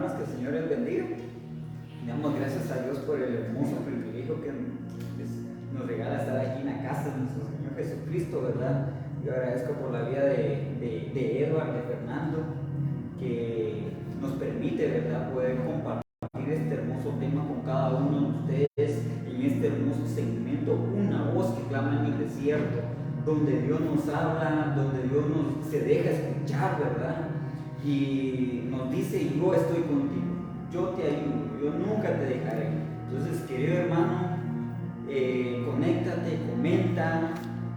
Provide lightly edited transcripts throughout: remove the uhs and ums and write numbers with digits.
hermanos, que el Señor les bendiga. Damos gracias a Dios por el hermoso privilegio que nos regala estar aquí en la casa de nuestro Señor Jesucristo, ¿verdad? Yo agradezco por la vida de Edward, de Fernando, que nos permite, ¿verdad?, poder compartir este hermoso tema con cada uno de ustedes en este hermoso segmento, una voz que clama en el desierto, donde Dios nos habla, donde Dios se deja escuchar, ¿verdad? Y nos dice: yo estoy contigo, yo te ayudo, yo nunca te dejaré. Entonces, querido hermano, conéctate, comenta.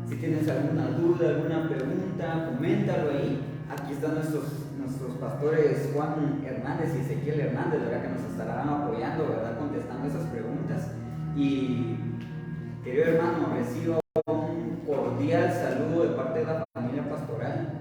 Si tienes alguna duda, alguna pregunta, coméntalo ahí. Aquí están nuestros pastores Juan Hernández y Ezequiel Hernández, ¿verdad?, que nos estarán apoyando, ¿verdad?, contestando esas preguntas. Y querido hermano, reciba un cordial saludo de parte de la familia pastoral.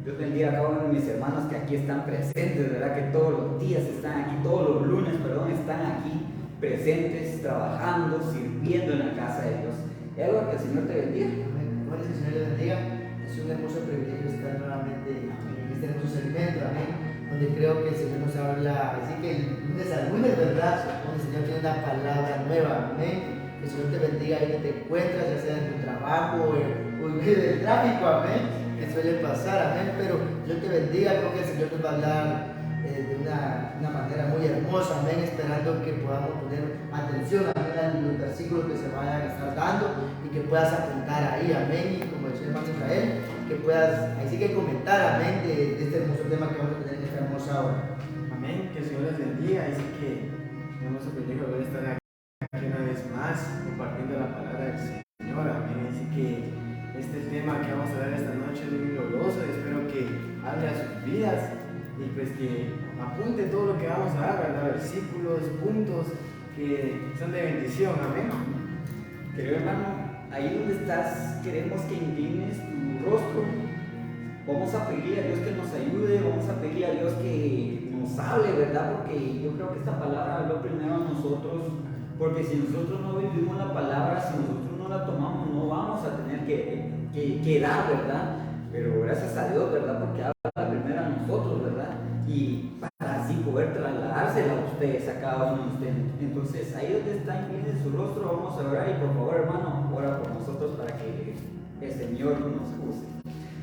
Dios bendiga a cada uno de mis hermanos que aquí están presentes, ¿verdad?, que todos los días están aquí, todos los lunes, están aquí presentes, trabajando, sirviendo en la casa de Dios. Edward, que el Señor te bendiga. Amén. Que el Señor te bendiga. Es un hermoso privilegio estar nuevamente en este hermoso segmento, amén, donde creo que el Señor nos habla, así que el lunes al lunes, ¿verdad?, donde el Señor tiene una palabra nueva, amén. Que el Señor te bendiga ahí donde te encuentras, ya sea en tu trabajo o en medio del tráfico, amén, que suele pasar, amén. Pero Dios te bendiga, creo que el Señor nos va a hablar de una manera muy hermosa, amén, esperando que podamos poner atención, amén, a los versículos que se vayan a estar dando y que puedas apuntar ahí, amén, y como decía el hermano Israel, que puedas, ahí sí que comentar, amén, de este hermoso tema que vamos a tener en esta hermosa hora. Amén, que el Señor les bendiga, así que tenemos el privilegio de estar aquí una vez más compartiendo la palabra del Señor, amén. Así que este tema que vamos a dar esta noche es muy glorioso y espero que hable a sus vidas y pues que apunte todo lo que vamos a dar, ¿verdad?, versículos, puntos que son de bendición, amén. Querido hermano, ahí donde estás, queremos que inclines tu rostro. Vamos a pedirle a Dios que nos ayude, vamos a pedirle a Dios que nos hable, ¿verdad? Porque yo creo que esta palabra habló primero a nosotros, porque si nosotros no vivimos la palabra, si nosotros no la tomamos, no vamos a tener que dar, ¿verdad? Pero gracias a Dios, ¿verdad?, porque habla primero a nosotros, ¿verdad? Y para así poder trasladársela a ustedes, a cada uno de ustedes. Entonces, ahí donde está, inclinen su rostro, vamos a orar. Y por favor, hermano, ora por nosotros para que el Señor nos use.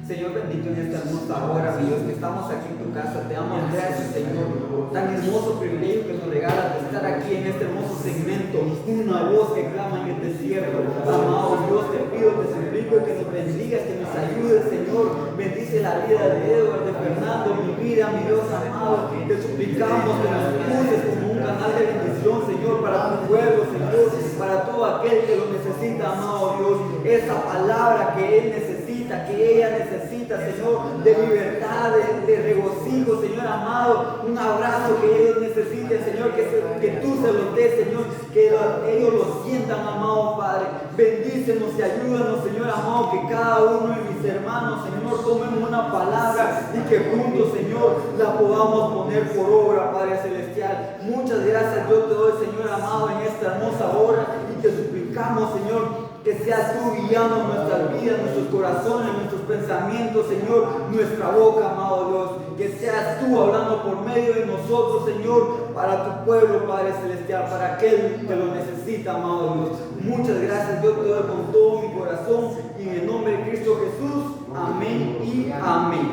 Señor bendito, en esta hermosa hora, mi Dios, que estamos aquí en tu casa, te damos gracias, Señor, tan hermoso privilegio que nos regalas de estar aquí en este hermoso segmento, una voz que clama en el desierto. Amado Dios, te pido, te suplico que nos bendigas, que nos ayudes, Señor. Bendice la vida de Edward, de Fernando, mi vida, mi Dios amado. Te suplicamos que nos uses como un canal de bendición, Señor, para tu pueblo, Señor, para todo aquel que lo necesita, amado Dios. Esa palabra que él necesita, que ella necesita, Señor, de libertad, de regocijo, Señor amado, un abrazo que ellos necesiten, Señor, que tú se los des, Señor, que ellos lo sientan, amado Padre. Bendícenos y ayúdanos, Señor amado, que cada uno de mis hermanos, Señor, tomen una palabra y que juntos, Señor, la podamos poner por obra, Padre Celestial. Muchas gracias yo te doy, Señor amado, en esta hermosa hora, y te suplicamos, Señor, que seas tú guiando nuestras vidas, nuestros corazones, nuestros pensamientos, Señor, nuestra boca, amado Dios. Que seas tú hablando por medio de nosotros, Señor, para tu pueblo, Padre Celestial, para aquel que lo necesita, amado Dios. Muchas gracias, yo te doy con todo mi corazón y en el nombre de Cristo Jesús. Amén y amén.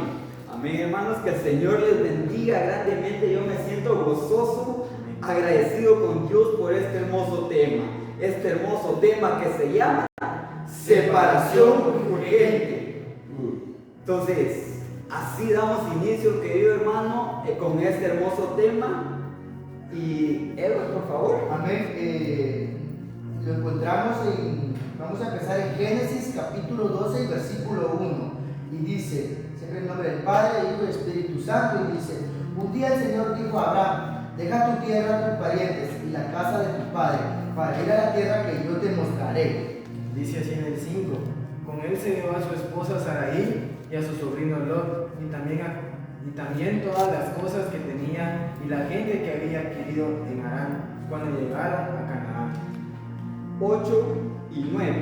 Amén, hermanos, que el Señor les bendiga grandemente. Yo me siento gozoso, agradecido con Dios por este hermoso tema. Este hermoso tema que se llama separación urgente. Entonces, así damos inicio, querido hermano, con este hermoso tema. Y Edward, por favor. Amén. Lo encontramos vamos a empezar en Génesis capítulo 12, versículo 1. Y dice, siempre en nombre del Padre, Hijo y Espíritu Santo, y dice: un día el Señor dijo a Abraham: deja tu tierra, tus parientes y la casa de tu padre, para ir a la tierra que yo te mostraré. Dice así en el 5: con él se llevó a su esposa Sarai y a su sobrino Lot, y también todas las cosas que tenía y la gente que había adquirido en Harán, cuando llegaron a Canaán. 8 y 9.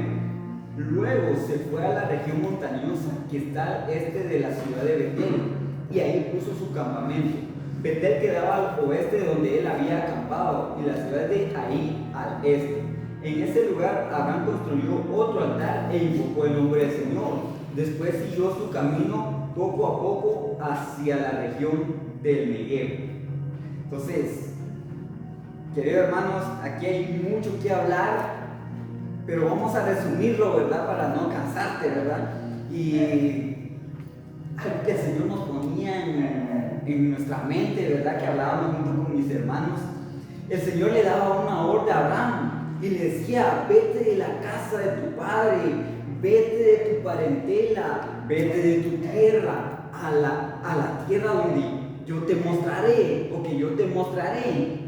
Luego se fue a la región montañosa que está al este de la ciudad de Betel, y ahí puso su campamento. Betel quedaba al oeste de donde él había acampado y la ciudad de Ai al este. En ese lugar Abraham construyó otro altar e invocó el nombre del Señor. Después siguió su camino poco a poco hacia la región del Negev. Entonces, queridos hermanos, aquí hay mucho que hablar, pero vamos a resumirlo, ¿verdad? Para no cansarte, ¿verdad? Y algo que el Señor nos ponía en nuestra mente, ¿verdad? Que hablábamos junto con mis hermanos. El Señor le daba una orden a Abraham y le decía: vete de la casa de tu padre, vete de tu parentela, vete de tu tierra a la tierra donde yo te mostraré, o que yo te mostraré.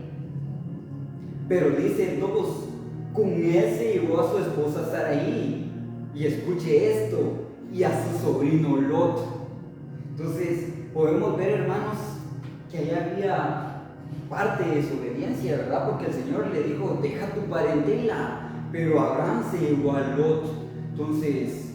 Pero dice 2, con él se llevó a su esposa Sarai, y escuche esto, y a su sobrino Lot. Entonces podemos ver, hermanos, que ahí había parte de su obediencia, ¿verdad? Porque el Señor le dijo: deja tu parentela, pero Abraham se llevó a Lot. Entonces,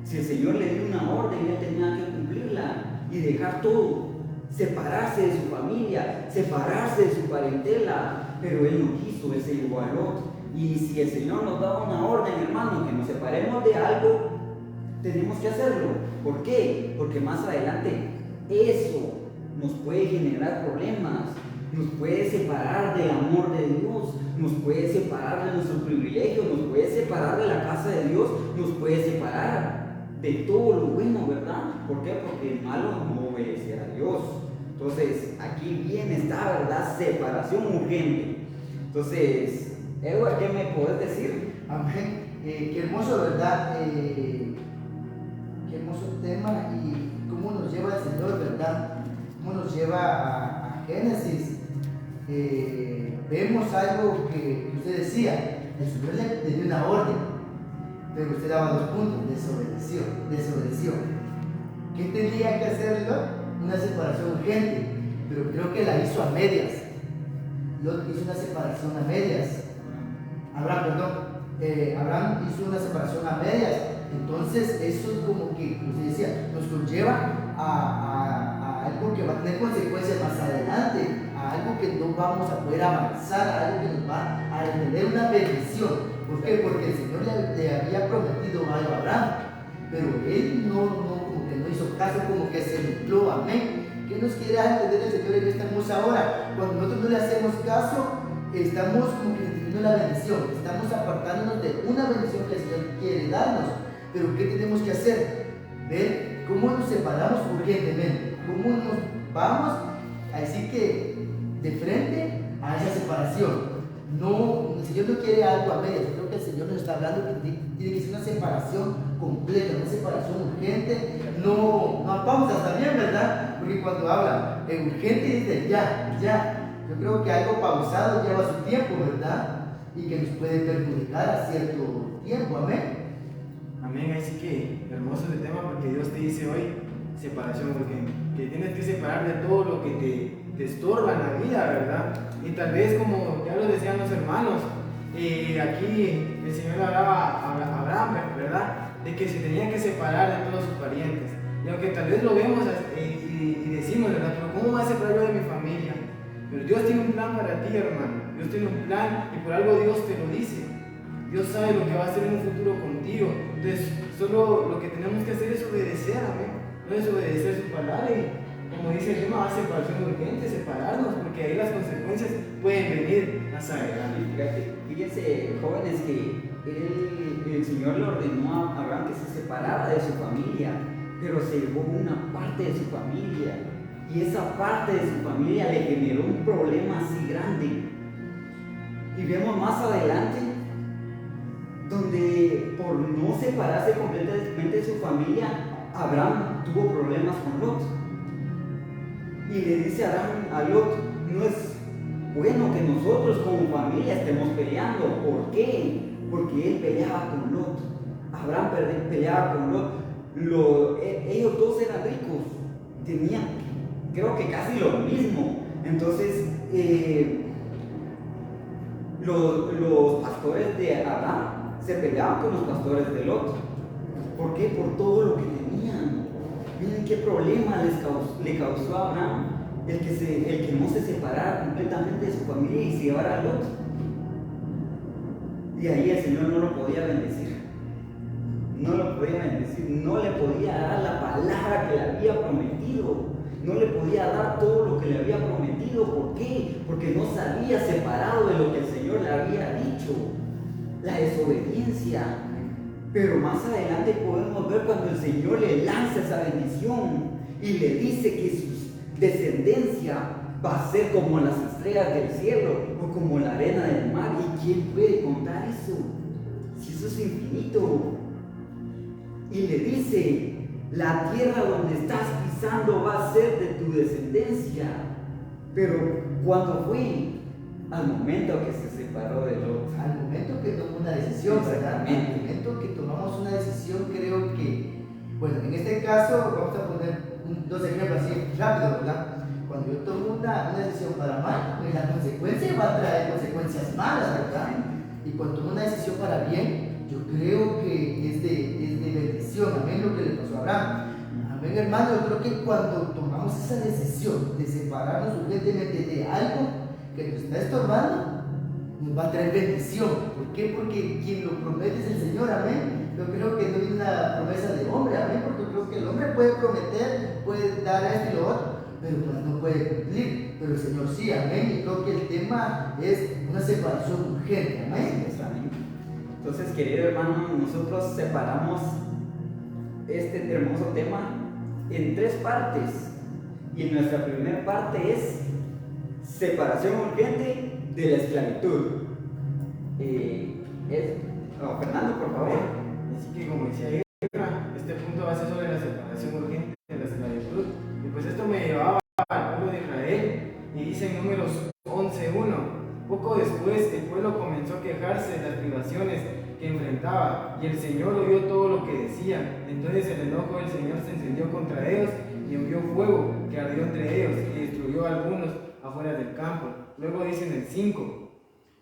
si el Señor le dio una orden, él tenía que cumplirla y dejar todo, separarse de su familia, separarse de su parentela, pero él no quiso, él se llevó a Lot. Y si el Señor nos da una orden, hermano, que nos separemos de algo, tenemos que hacerlo. ¿Por qué? Porque más adelante eso nos puede generar problemas, nos puede separar del amor de Dios, nos puede separar de nuestros privilegios, nos puede separar de la casa de Dios, nos puede separar de todo lo bueno, ¿verdad? ¿Por qué? Porque el malo no obedece a Dios. Entonces, aquí bien está, ¿verdad? Separación urgente. Entonces, Edward, ¿qué me puedes decir? Amén. Qué hermoso, ¿verdad? Qué hermoso tema y cómo nos lleva el Señor, ¿verdad? Cómo nos lleva a Génesis. Vemos algo que usted decía: el Señor le dio una orden, pero usted daba 2 puntos: desobedeció. ¿Qué tenía que hacerlo? Una separación urgente, pero creo que la hizo a medias. Lot hizo una separación a medias. Abraham hizo una separación a medias. Entonces eso es como que, como usted decía, nos conlleva a algo que va a tener consecuencias más adelante, a algo que no vamos a poder avanzar, a algo que nos va a tener una bendición. ¿Por qué? Porque el Señor le había prometido algo a Abraham, pero él como que no hizo caso, como que se nubló. Amén. ¿Qué nos quiere entender el Señor en esta hermosa hora? Cuando nosotros no le hacemos caso, estamos como que recibiendo la bendición, estamos apartándonos de una bendición que el Señor quiere darnos. Pero ¿qué tenemos que hacer? Ver cómo nos separamos urgentemente, cómo nos vamos a decir que de frente a esa separación. No, el Señor no quiere algo a medias. Yo creo que el Señor nos está hablando que tiene que ser una separación completa, una separación urgente, no a pausas también, ¿verdad? Porque cuando habla de urgente dice ya. Yo creo que algo pausado lleva su tiempo, ¿verdad? Y que nos puede perjudicar a cierto tiempo, amén. Amén, así que hermoso el tema, porque Dios te dice hoy separación urgente, que tienes que separar de todo lo que te estorba en la vida, ¿verdad? Y tal vez, como ya lo decían los hermanos, aquí el Señor hablaba a Abraham, ¿verdad? De que se tenía que separar de todos sus parientes. Y aunque tal vez lo vemos y decimos, ¿verdad? Pero ¿cómo va a separar yo de mi familia? Pero Dios tiene un plan para ti, hermano. Dios tiene un plan y por algo Dios te lo dice. Dios sabe lo que va a hacer en un futuro contigo. Entonces, solo lo que tenemos que hacer es obedecer, amén. No es obedecer su palabra y, como dice el tema, hace separación urgente, separarnos, porque ahí las consecuencias pueden venir más adelante. Fíjense, jóvenes, que el Señor le ordenó a Abraham que se separara de su familia, pero se llevó una parte de su familia, y esa parte de su familia le generó un problema así grande. Y vemos más adelante donde, por no separarse completamente de su familia, Abraham tuvo problemas con Lot. Y le dice a Lot: no es bueno que nosotros como familia estemos peleando. ¿Por qué? Porque él peleaba con Lot. Abraham peleaba con Lot. Ellos dos eran ricos, tenían, creo que casi lo mismo. Entonces, los pastores de Abraham se peleaban con los pastores de Lot. ¿Por qué? Por todo lo que tenían. Miren qué problema le causó a Abraham. el que no se separara completamente de su familia y se llevara a Lot. Y ahí el Señor no lo podía bendecir. No lo podía bendecir, no le podía dar la palabra que le había prometido, no le podía dar todo lo que le había prometido. ¿Por qué? Porque no se había separado de lo que el Señor le había dicho, la desobediencia. Pero más adelante podemos ver cuando el Señor le lanza esa bendición y le dice que su descendencia va a ser como las estrellas del cielo o como la arena del mar. ¿Y quién puede contar eso? Si eso es infinito. Y le dice, la tierra donde estás pisando va a ser de tu descendencia. Pero cuando fue al momento que se separó de Lot, al momento que tomó una decisión, ¿verdad? Exactamente. Al momento que tomamos una decisión, creo que, bueno, en este caso vamos a poner dos ejemplos así rápido, ¿verdad? Cuando yo tomo una decisión para mal, pues la consecuencia va a traer consecuencias malas, ¿verdad? Y cuando tomo una decisión para bien, yo creo que es de bendición. Amén, lo que le pasó a Abraham. Amén, hermano. Yo creo que cuando tomamos esa decisión de separarnos urgentemente de algo que nos está estorbando, nos va a traer bendición. ¿Por qué? Porque quien lo promete es el Señor. Amén. Yo creo que no es una promesa de hombre. Amén. Porque yo creo que el hombre puede prometer, puede dar esto y lo otro, pero pues no puede cumplir. Pero el Señor sí. Amén. Y creo que el tema es una separación urgente. Amén. Entonces, querido hermano, nosotros separamos este hermoso tema en 3 partes. Y nuestra primera parte es separación urgente de la esclavitud. Fernando, por favor. Así que, como decía Guerra, este punto va a ser sobre la separación urgente de la esclavitud. Y pues esto me llevaba al pueblo de Israel. Y dice en Números 11:1. Poco después el pueblo comenzó a quejarse de las privaciones que enfrentaba y el Señor oyó todo lo que decían. Entonces el enojo del Señor se encendió contra ellos y envió fuego que ardió entre ellos y destruyó a algunos afuera del campo. Luego dice en el 5: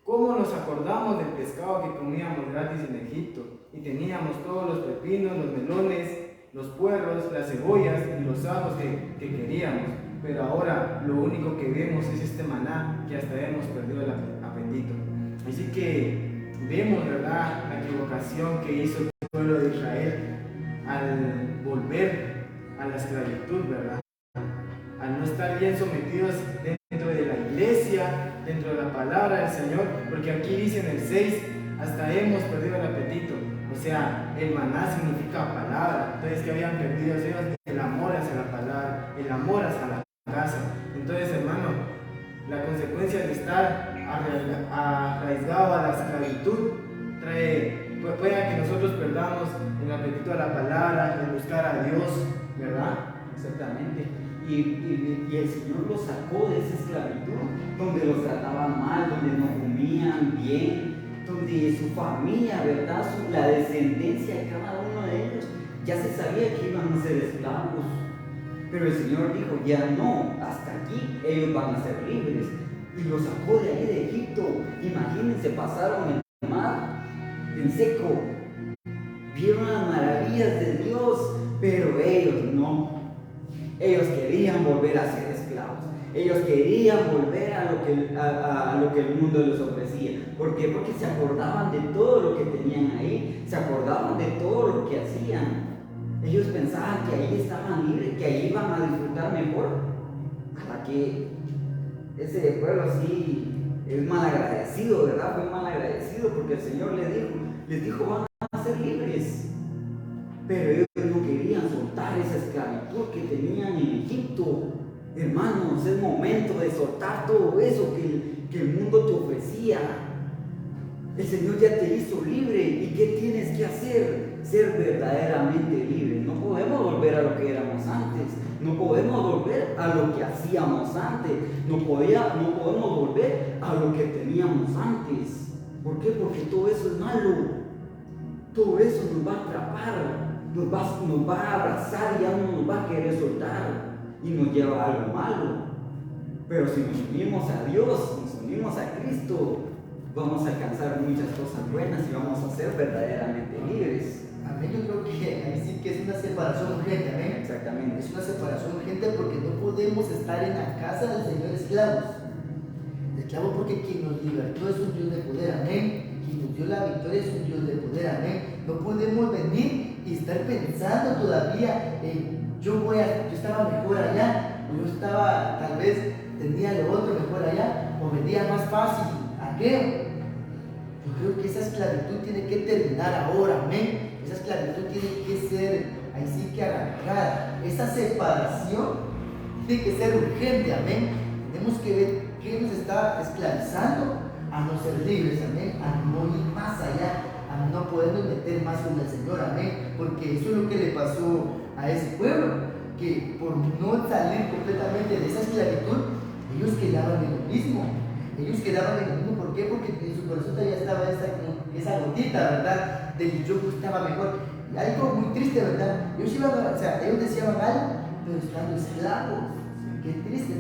¿Cómo nos acordamos del pescado que comíamos gratis en Egipto? Y teníamos todos los pepinos, los melones, los puerros, las cebollas y los ajos que queríamos. Pero ahora lo único que vemos es este maná que hasta hemos perdido el apetito. Así que vemos, ¿verdad?, la equivocación que hizo el pueblo de Israel al volver a la esclavitud, ¿verdad? Al no estar bien sometidos dentro de la iglesia, dentro de la palabra del Señor, porque aquí dice en el 6, hasta hemos perdido el apetito. O sea, el maná significa palabra. Entonces, que habían perdido ellos el amor hacia la palabra, el amor hacia la casa. Entonces, hermano, la consecuencia de estar arraigado a la esclavitud puede que nosotros perdamos el apetito a la palabra, el buscar a Dios, ¿verdad? Exactamente. Y el Señor los sacó de esa esclavitud, donde los trataban mal, donde no comían bien, donde su familia, ¿verdad?, la descendencia de cada uno de ellos, ya se sabía que iban a ser esclavos. Pero el Señor dijo, ya no, hasta aquí ellos van a ser libres. Y los sacó de ahí de Egipto. Imagínense, pasaron el mar en seco. Vieron las maravillas de Dios, pero ellos no. Ellos querían volver a ser esclavos. Ellos querían volver a lo que el mundo les ofrecía. ¿Por qué? Porque se acordaban de todo lo que tenían ahí. Se acordaban de todo lo que hacían. Ellos pensaban que ahí estaban libres, que ahí iban a disfrutar mejor. Hasta que ese pueblo así es mal agradecido, ¿verdad? Fue mal agradecido porque el Señor les dijo, van a ser libres. Pero ellos no querían soltar esa esclavitud que tenían en Egipto. Hermanos, es momento de soltar todo eso que el mundo te ofrecía. El Señor ya te hizo libre. ¿Y qué tienes que hacer? Ser verdaderamente libre. No podemos volver a lo que éramos antes. No podemos volver a lo que hacíamos antes. No podemos volver a lo que teníamos antes. ¿Por qué? Porque todo eso es malo. Todo eso nos va a atrapar. Nos va a abrazar y ya no nos va a querer soltar. Y nos lleva a algo malo. Pero si nos unimos a Dios, nos unimos a Cristo, vamos a alcanzar muchas cosas buenas y vamos a ser verdaderamente libres. Amén, yo creo que ahí sí que es una separación urgente, amén. Exactamente. Es una separación urgente porque no podemos podemos estar en la casa del Señor esclavos. Esclavos porque quien nos libertó es un Dios de poder, amén. Quien nos dio la victoria es un Dios de poder, amén. No podemos venir y estar pensando todavía en yo estaba mejor allá, o yo estaba, tal vez tenía lo otro mejor allá, o vendía más fácil aquello. Yo creo que esa esclavitud tiene que terminar ahora, amén. Esa esclavitud tiene que ser, ahí sí que arrancada. Esa separación tiene que ser urgente, amén. Tenemos que ver qué nos está esclavizando a no ser libres, amén. A no ir más allá, a no podernos meter más con el Señor, amén. Porque eso es lo que le pasó a ese pueblo, que por no salir completamente de esa esclavitud, ellos quedaban en lo mismo. Ellos quedaban en lo mismo. ¿Por qué? Porque en su corazón todavía estaba esa gotita, ¿verdad? Del yo estaba mejor. Y algo muy triste, ¿verdad? Ellos ellos decían algo, pero estando esclavos. Qué triste.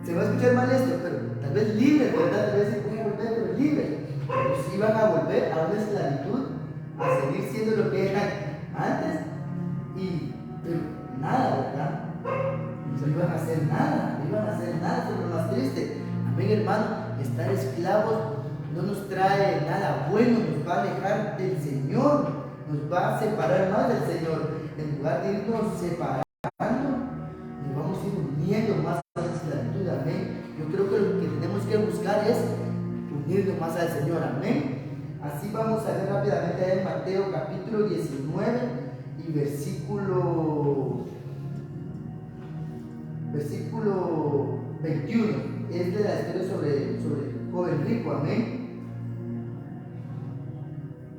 Se va a escuchar mal esto, pero tal vez libres, ¿verdad? Tal vez voy a volver, pero libres. Pero sí van a volver a una esclavitud, a seguir siendo lo que eran antes. Pero nada, ¿verdad? No iban a hacer nada, eso es lo más triste. Amén, hermano, estar esclavos no nos trae nada bueno, nos va a alejar del Señor, nos va a separar más del Señor. En lugar de irnos separando, nos vamos a ir uniendo más a la esclavitud, amén. Yo creo que lo que tenemos que buscar es unirnos más al Señor, amén. Así vamos a ver rápidamente en Mateo capítulo 19 y versículo 21, es de la historia sobre el joven rico, amén.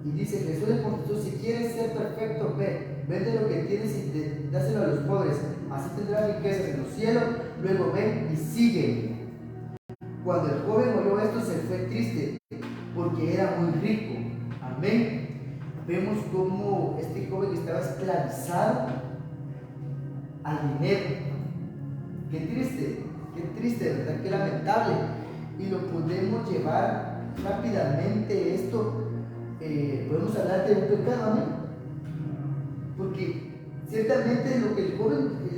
Y dice: Jesús le contestó: si quieres ser perfecto, vende lo que tienes y dáselo a los pobres, así tendrás riquezas en los cielos, luego ven y sigue. Cuando el joven oyó esto, se fue triste, porque era muy rico, amén. Vemos cómo este joven estaba esclavizado al dinero. Qué triste, ¿verdad? Qué lamentable. Y lo podemos llevar rápidamente esto. Podemos hablar de un pecado, amén. Porque ciertamente lo que el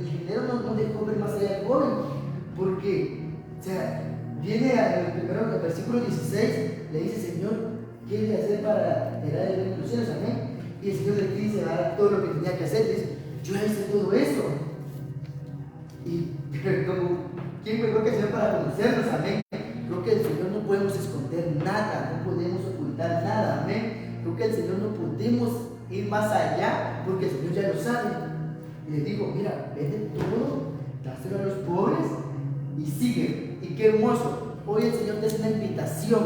dinero no dejó ver más allá del joven. Porque, viene al versículo 16, le dice: Señor, ¿qué debe hacer para heredar el reino de los cielos? Amén. Y el Señor le dice todo lo que tenía que hacer. Le dice: yo hice todo eso. Y como, ¿quién mejor que el Señor para conocernos? Amén. Creo que el Señor no podemos esconder nada, no podemos ocultar nada, amén. Creo que el Señor no podemos ir más allá, porque el Señor ya lo sabe. Y le digo: mira, vende todo, dáselo a los pobres y sigue. Y qué hermoso. Hoy el Señor te hace una invitación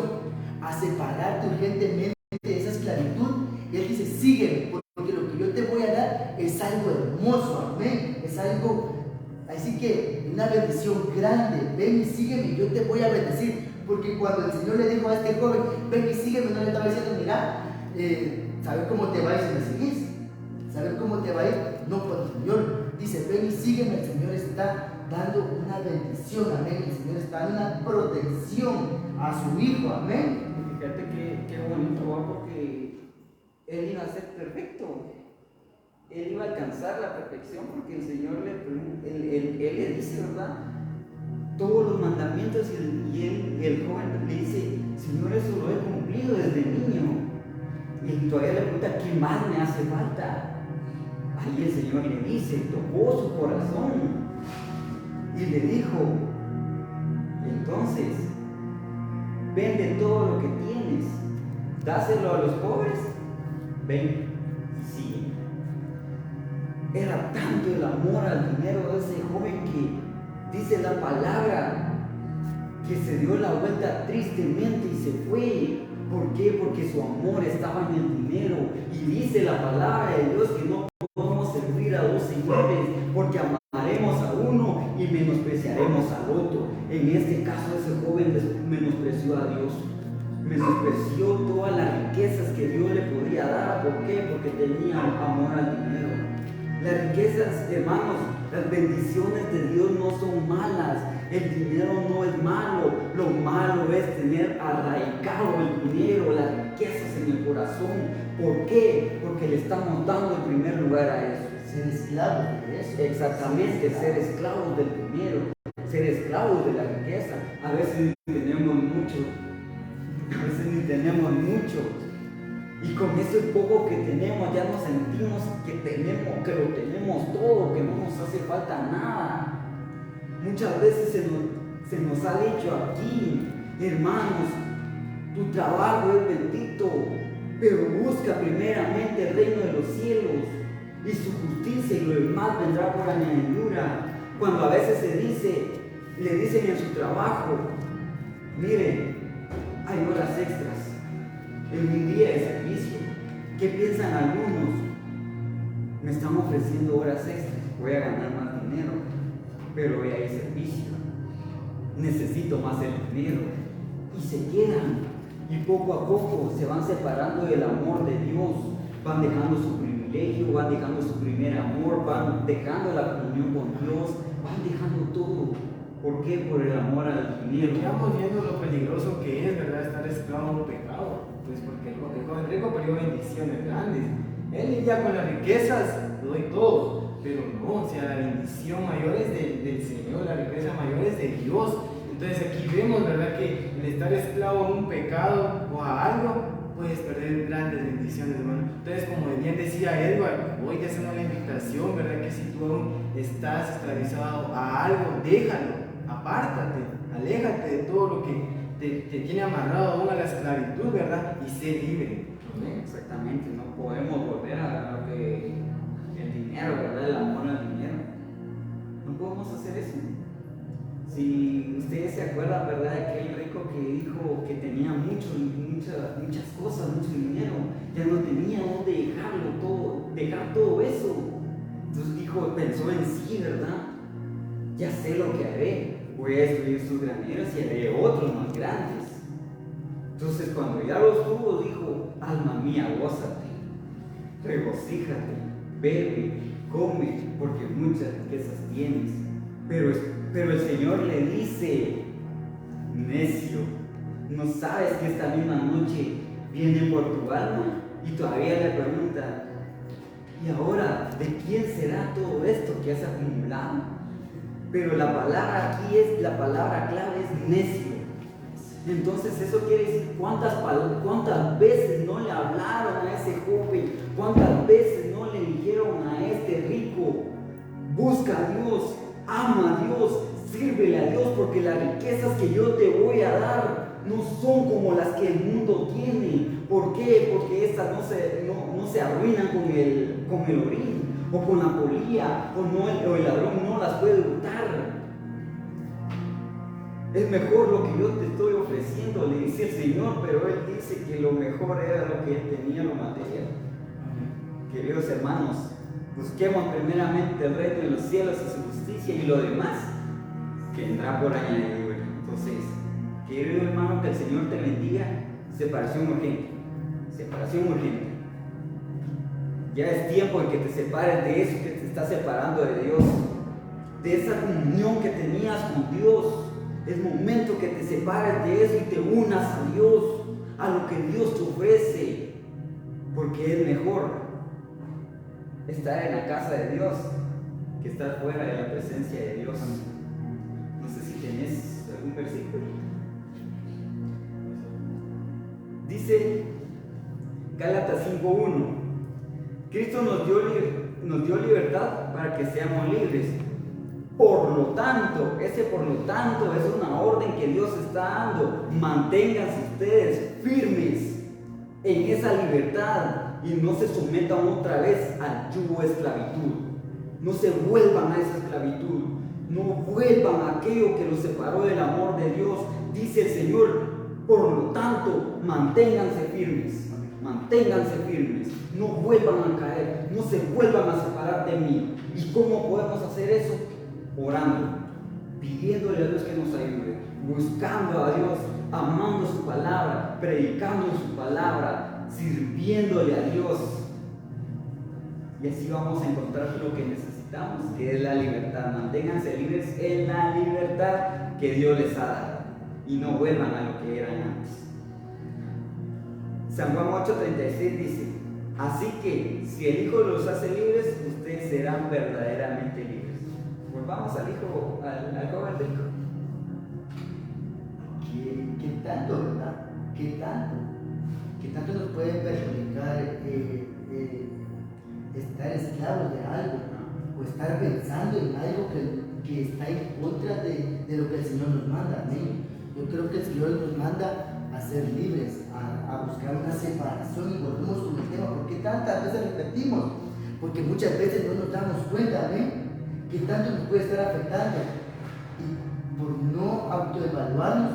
a separarte urgentemente de esa esclavitud. Y Él dice: sígueme, porque lo que yo te voy a dar es algo hermoso, amén. Es algo, así que una bendición grande. Ven y sígueme, yo te voy a bendecir. Porque cuando el Señor le dijo a este joven: ven y sígueme, no le estaba diciendo: mira, saber cómo te va a ir si me seguís, saber cómo te va a ir. No, cuando el Señor dice: ven y sígueme, el Señor está dando una bendición, amén. El Señor está dando una protección a su hijo, amén. Fíjate qué bonito va, porque él iba a ser perfecto. Él iba a alcanzar la perfección, porque el Señor él le dice, ¿verdad?, todos los mandamientos, y el joven le dice: Señor, eso lo he cumplido desde niño. Y todavía le pregunta: ¿qué más me hace falta? Ahí el Señor le dice, tocó su corazón y le dijo: entonces, vende todo lo que tienes, dáselo a los pobres, ven y sigue. Era tanto el amor al dinero de ese joven que dice la palabra que se dio la vuelta tristemente y se fue. ¿Por qué? Porque su amor estaba en el dinero. Y dice la palabra de Dios que no podemos servir a dos señores, porque amaremos a uno y menospreciaremos al otro. En este caso, ese joven menospreció a Dios, menospreció todas las riquezas que Dios le podía dar. ¿Por qué? Porque tenía amor al dinero. Las riquezas, hermanos, las bendiciones de Dios no son malas. El dinero no es malo. Lo malo es tener arraigado el dinero, las riquezas en el corazón. ¿Por qué? Porque le estamos dando el primer lugar a eso. ser esclavos de eso. Exactamente, ser esclavos del dinero, ser esclavos de la riqueza. A veces ni tenemos mucho, y con eso poco que tenemos ya nos sentimos que lo tenemos todo, que no nos hace falta nada. Muchas veces se nos ha dicho aquí, hermanos, tu trabajo es bendito, pero busca primeramente el reino de los cielos y su justicia, y lo demás vendrá por añadidura. Cuando a veces le dicen en su trabajo, miren, hay horas extras en un día de servicio. ¿Qué piensan algunos? Me están ofreciendo horas extras, voy a ganar más dinero, pero hoy hay servicio, necesito más el dinero, y se quedan, y poco a poco se van separando del amor de Dios, van dejando su privilegio, van dejando su primer amor, van dejando la comunión con Dios, van dejando todo. ¿Por qué? Por el amor al dinero. Y vamos viendo lo peligroso que es, ¿verdad?, estar esclavo de un pecado. Pues porque el joven rico perdió bendiciones grandes. Él ya con las riquezas lo doy todo, pero no, o sea, la bendición mayor es del Señor, la riqueza mayor es de Dios. Entonces aquí vemos, ¿verdad?, que el estar esclavo a un pecado o a algo, puedes perder grandes bendiciones, hermano. Entonces, como bien decía Edward, hoy te hacemos la invitación, ¿verdad?, que si tú aún estás esclavizado a algo, déjalo, apártate, aléjate de todo lo que te tiene amarrado aún a la esclavitud, ¿verdad?, y sé libre. Exactamente, no podemos volver a lo que el dinero, ¿verdad?, el amor al dinero. No podemos hacer eso. Si ustedes se acuerdan, ¿verdad?, de aquel rico que dijo que tenía muchas cosas, mucho dinero, ya no tenía dónde dejar todo eso. Entonces pensó en sí, ¿verdad? Ya sé lo que haré, voy a destruir sus graneros y haré otros más grandes. Entonces cuando ya los tuvo, dijo, alma mía, gózate, regocíjate, bebe, come, porque muchas riquezas tienes. Pero el Señor le dice, necio, ¿no sabes que esta misma noche vienen por tu alma? Y todavía le pregunta, ¿y ahora de quién será todo esto que has acumulado? Pero la palabra aquí la palabra clave es necio. Entonces eso quiere decir cuántas veces no le hablaron a ese joven, cuántas veces no le dijeron a este rico, busca a Dios, ama a Dios, sírvele a Dios, porque las riquezas que yo te voy a dar no son como las que el mundo tiene. ¿Por qué? Porque estas no se arruinan con el orín o con la polilla, o el ladrón no las puede hurtar. Es mejor lo que yo te estoy ofreciendo, le dice el Señor, pero Él dice que lo mejor era lo que Él tenía, lo material. Queridos hermanos, busquemos primeramente el reino de los cielos y su justicia, y lo demás vendrá por añadidura. Entonces, querido hermano, que el Señor te bendiga. Separación urgente. Ya es tiempo de que te separes de eso que te está separando de Dios, de esa comunión que tenías con Dios. Es momento que te separes de eso y te unas a Dios, a lo que Dios te ofrece, porque es mejor estar en la casa de Dios que estar fuera de la presencia de Dios. No sé si tenés algún versículo. Dice Gálatas 5:1, Cristo nos dio libertad para que seamos libres. Por lo tanto, ese por lo tanto es una orden que Dios está dando. Manténganse ustedes firmes en esa libertad y no se sometan otra vez al yugo de esclavitud. No se vuelvan a esa esclavitud. No vuelvan a aquello que los separó del amor de Dios. Dice el Señor, por lo tanto, manténganse firmes. Manténganse firmes. No vuelvan a caer. No se vuelvan a separar de mí. ¿Y cómo podemos hacer eso? Orando, pidiéndole a Dios que nos ayude, buscando a Dios, amando su palabra, predicando su palabra, sirviéndole a Dios. Y así vamos a encontrar lo que necesitamos, que es la libertad. Manténganse libres en la libertad que Dios les ha dado y no vuelvan a lo que eran antes. San Juan 8:36 dice, Así que si el Hijo los hace libres, ustedes serán verdaderamente libres. Volvamos al hijo, al joven rico. ¿Qué tanto, verdad? ¿Qué tanto? ¿Qué tanto nos puede perjudicar estar esclavos de algo? O estar pensando en algo que está en contra de lo que el Señor nos manda. ¿Amén? Yo creo que el Señor nos manda a ser libres, a buscar una separación, y volvemos con el tema. ¿Por qué tantas veces repetimos? Porque muchas veces no nos damos cuenta, ¿amén? ¿Qué tanto nos puede estar afectando? Y por no autoevaluarnos,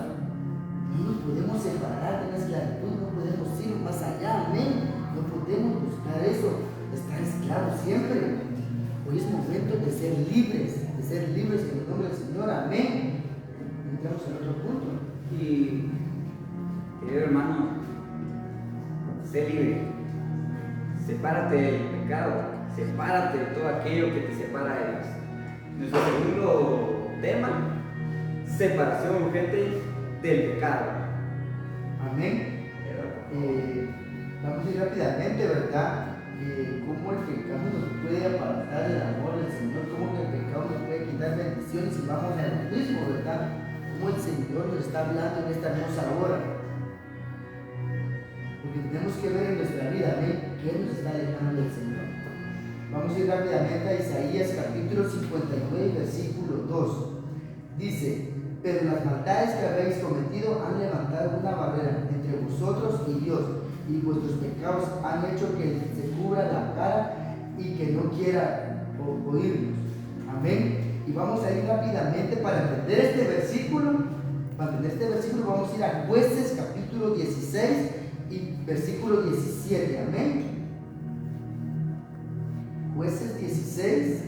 no nos podemos separar de la esclavitud, no podemos ir más allá, amén. No podemos buscar eso, estar esclavos siempre. Hoy es momento de ser libres en el nombre del Señor, amén. Entramos en otro punto. Y, querido hermano, sé libre. Sepárate del pecado, sepárate de todo aquello que te separa de Dios. Nuestro segundo tema, separación urgente del pecado. Amén. Vamos a ir rápidamente, ¿verdad? Cómo el pecado nos puede apartar del amor del Señor, cómo el pecado nos puede quitar bendiciones, y vamos al mismo, ¿verdad? Cómo el Señor nos está hablando en esta hermosa hora. Porque tenemos que ver en nuestra vida, ¿amén? ¿Qué nos está alejando del Señor? Vamos a ir rápidamente a Isaías capítulo 59, versículo 2. Dice: pero las maldades que habéis cometido han levantado una barrera entre vosotros y Dios, y vuestros pecados han hecho que se cubra la cara y que no quiera oírnos. Amén. Y vamos a ir rápidamente para entender este versículo. Para entender este versículo vamos a ir a Jueces capítulo 16 y versículo 17. Amén. Jueces 16.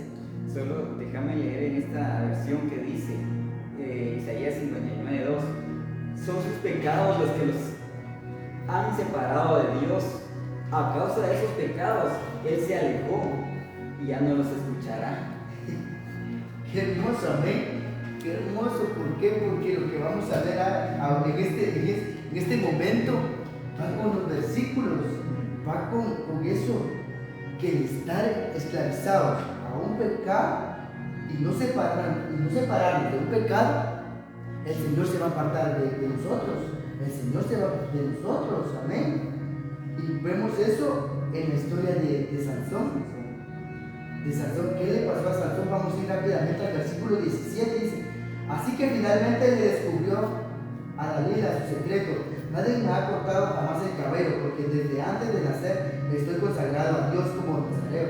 Solo déjame leer en esta versión que dice Isaías 59:2. Son sus pecados los que los han separado de Dios. A causa de esos pecados, Él se alejó y ya no los escuchará. Qué hermoso, amén. Qué hermoso. ¿Por qué? Porque lo que vamos a ver en este momento va con los versículos, va con eso, que el estar esclavizados a un pecado y no separarnos de un pecado, el Señor se va a apartar de nosotros. El Señor se va de nosotros, amén. Y vemos eso en la historia de Sansón. ¿Qué le pasó a Sansón? Vamos a ir rápidamente al versículo 17. Dice: así que finalmente le descubrió a Dalila su secreto. Nadie me ha cortado jamás el cabello, porque desde antes de nacer estoy consagrado a Dios como nazareo.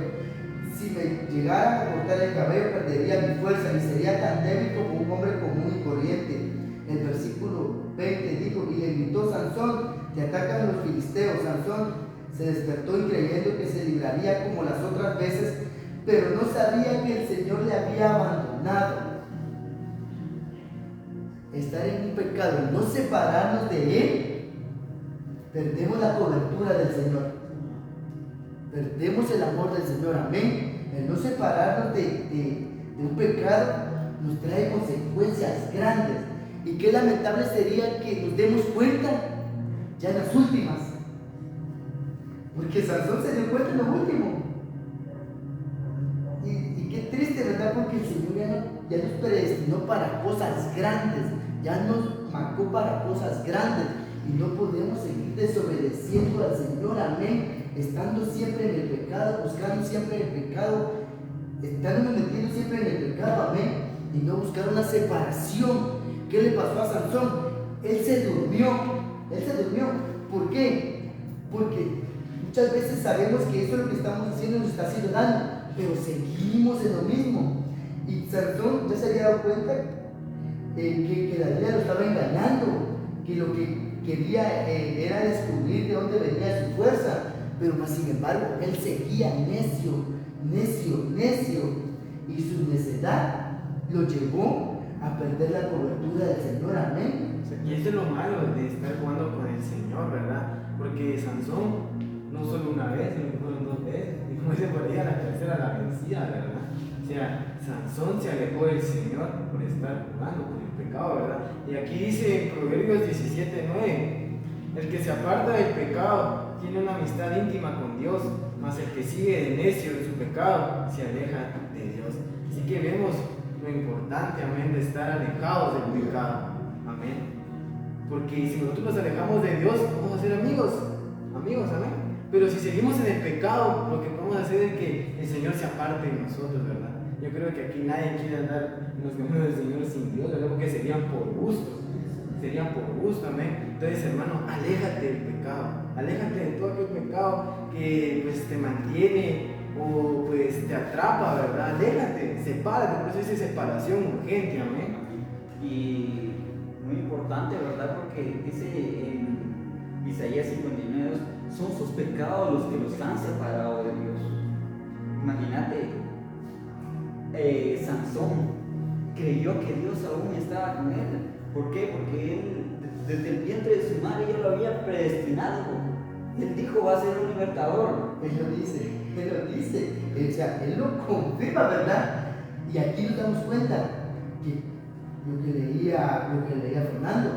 Si me llegara a cortar el cabello, perdería mi fuerza y sería tan débil como un hombre común y corriente. El versículo 20 dijo: y le gritó Sansón: te atacan los filisteos. Sansón se despertó y creyendo que se libraría como las otras veces, pero no sabía que el Señor le había abandonado. Estar en un pecado y no separarnos de Él, perdemos la cobertura del Señor, perdemos el amor del Señor, amén. El no separarnos de un pecado nos trae consecuencias grandes, y qué lamentable sería que nos demos cuenta ya en las últimas, porque Sansón se dio cuenta en lo último. Y qué triste, ¿verdad? Porque el Señor ya nos predestinó para cosas grandes, ya nos marcó para cosas grandes, y no podemos seguir desobedeciendo al Señor, amén, estando siempre en el pecado, buscando siempre el pecado, estando metiendo siempre en el pecado, amén, y no buscar una separación. ¿Qué le pasó a Sansón? Él se durmió. ¿Por qué? Porque muchas veces sabemos que eso es lo que estamos haciendo, nos está haciendo daño, pero seguimos en lo mismo. Y Sansón ya se había dado cuenta que Dalila lo estaba engañando, que lo que quería era descubrir de dónde venía su fuerza, pero más sin embargo él seguía necio, y su necedad lo llevó a perder la cobertura del Señor, amén. Y eso es lo malo de estar jugando con el Señor, ¿verdad? Porque Sansón no solo una vez, sino fueron 2 veces, y como dice por ahí, a la tercera la vencida, ¿verdad? O sea, Sansón se alejó del Señor por estar jugando con el pecado, ¿verdad? Y aquí dice en Proverbios 17:9: el que se aparta del pecado tiene una amistad íntima con Dios, mas el que sigue de necio en su pecado se aleja de Dios. Así que vemos lo importante, amén, de estar alejados del pecado, amén. Porque si nosotros nos alejamos de Dios, vamos a ser amigos, amén. Pero si seguimos en el pecado, lo que podemos hacer es que el Señor se aparte de nosotros, ¿verdad? Yo creo que aquí nadie quiere andar en los caminos del Señor sin Dios, ¿verdad? Porque serían por gusto, amén. Entonces, hermano, aléjate del pecado, aléjate de todo aquel pecado que pues te mantiene o pues te atrapa, ¿verdad? Aléjate, sepárate, por eso dice separación urgente, amén. Y muy importante, ¿verdad? Porque dice en Isaías 59, son sus pecados los que los han separado de Dios. Imagínate, Sansón creyó que Dios aún estaba con él. ¿Por qué? Porque él desde el vientre de su madre ya lo había predestinado. Él dijo, va a ser un libertador. Él lo dice. O sea, él lo confirma, ¿verdad? Y aquí nos damos cuenta que lo que leía Fernando,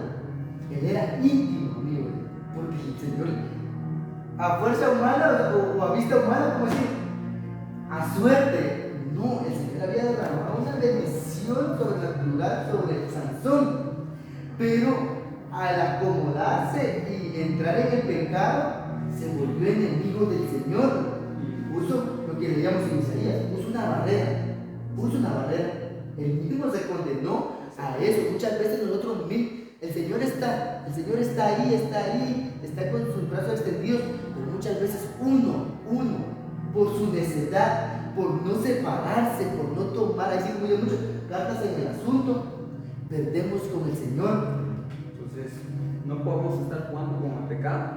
él era íntimo, amigo, porque el Señor, a fuerza humana o a vista humana, como decir, a suerte, no, el Señor había derramado una bendición sobrenatural sobre Sansón, pero al acomodarse y entrar en el pecado, se volvió enemigo del Señor. Puso lo que leíamos en Isaías, puso una barrera. Él mismo se condenó a eso. Muchas veces nosotros mismos, el Señor está ahí, está con sus brazos extendidos, pero muchas veces uno, por su necedad, por no separarse, por no tomar, ahí sí como yo muchas cartas en el asunto, perdemos con el Señor. Entonces, no podemos estar jugando con el pecado,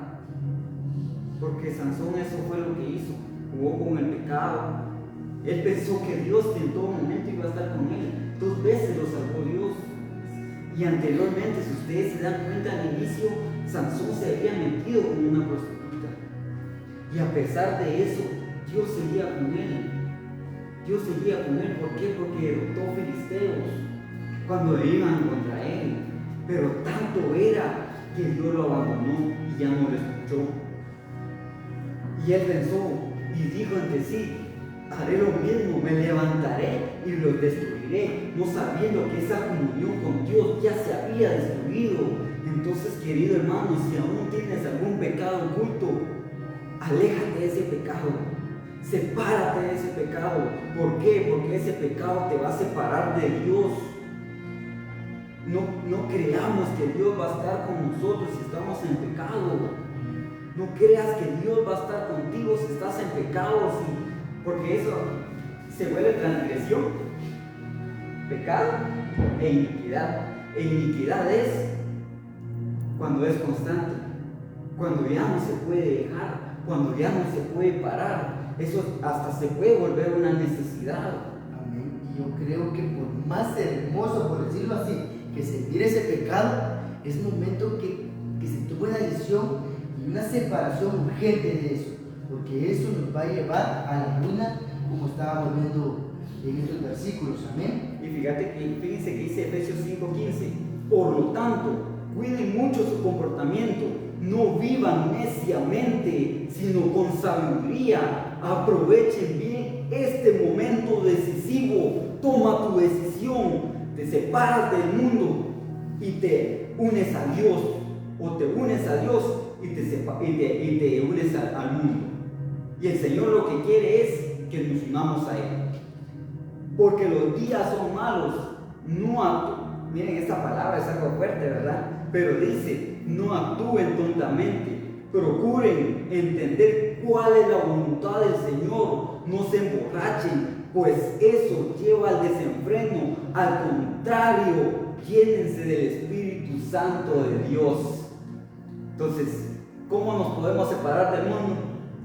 porque Sansón eso fue lo que hizo, jugó con el pecado. Él pensó que Dios en todo momento iba a estar con él. 2 veces lo salvó Dios. Y anteriormente, si ustedes se dan cuenta al inicio, Sansón se había metido con una prostituta. Y a pesar de eso, Dios seguía con él. ¿Por qué? Porque derrotó filisteos cuando iban contra él. Pero tanto era que Dios lo abandonó y ya no lo escuchó. Y él pensó y dijo entre sí, haré lo mismo, me levantaré y los destruiré, no sabiendo que esa comunión con Dios ya se había destruido. Entonces, querido hermano, si aún tienes algún pecado oculto, aléjate de ese pecado, sepárate de ese pecado. ¿Por qué? Porque ese pecado te va a separar de Dios. No creamos que Dios va a estar con nosotros si estamos en pecado. No creas que Dios va a estar contigo si estás en pecado, porque eso se vuelve transgresión, pecado e iniquidad. E iniquidad es cuando es constante, cuando ya no se puede dejar, cuando ya no se puede parar. Eso hasta se puede volver una necesidad. Amén. Y yo creo que por más hermoso, por decirlo así, que sentir ese pecado, es momento que se tome una decisión y una separación urgente de eso, porque eso nos va a llevar a la ruina, como estábamos viendo en estos versículos. Amén. Y fíjense que dice Efesios 5:15, por lo tanto, cuiden mucho su comportamiento, no vivan neciamente, sino con sabiduría. Aprovechen bien este momento decisivo. Toma tu decisión, te separas del mundo y te unes a Dios, o te unes a Dios y te unes al mundo. Y el Señor lo que quiere es que nos unamos a Él, porque los días son malos. No actúen, miren, esta palabra es algo fuerte, ¿verdad? Pero dice, no actúen tontamente, procuren entender cuál es la voluntad del Señor, no se emborrachen, pues eso lleva al desenfreno. Al contrario, llénense del Espíritu Santo de Dios. Entonces, ¿cómo nos podemos separar del mundo?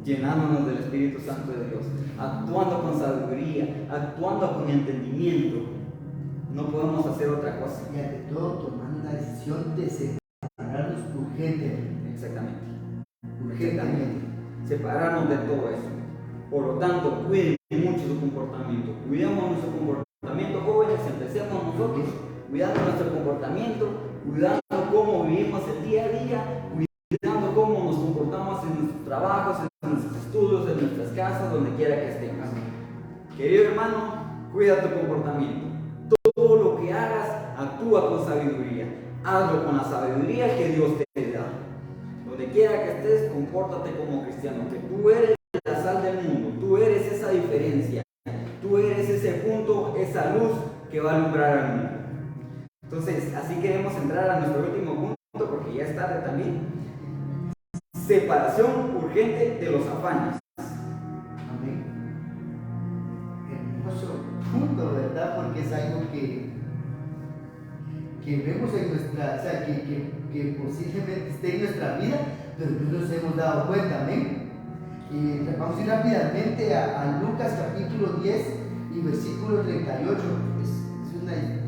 Llenándonos del Espíritu Santo de Dios, actuando con sabiduría, actuando con entendimiento. No podemos hacer otra cosa. Y ante todo, tomando una decisión de separarnos urgentemente. Exactamente. Separarnos de todo eso. Por lo tanto, cuiden mucho su comportamiento. Cuidemos nuestro comportamiento, jóvenes. Empecemos nosotros cuidando nuestro comportamiento, cuidando cómo vivimos el día a día, cuidando cómo nos comportamos en nuestro trabajos, en nuestros estudios, en nuestras casas, donde quiera que estemos. Querido hermano, cuida tu comportamiento. Todo lo que hagas, actúa con sabiduría. Hazlo con la sabiduría que Dios te da. Donde quiera que estés, compórtate como cristiano, que tú eres la sal del mundo, tú eres esa diferencia, tú eres ese punto, esa luz que va a alumbrar al mundo. Entonces, así queremos entrar a nuestro último punto, porque ya es tarde también. Separación urgente de los afanes. Amén. Hermoso punto, ¿verdad? Porque es algo que vemos en nuestra, o sea, que posiblemente esté en nuestra vida, pero no nos hemos dado cuenta, amén. Y vamos a ir rápidamente a Lucas capítulo 10 y versículo 38.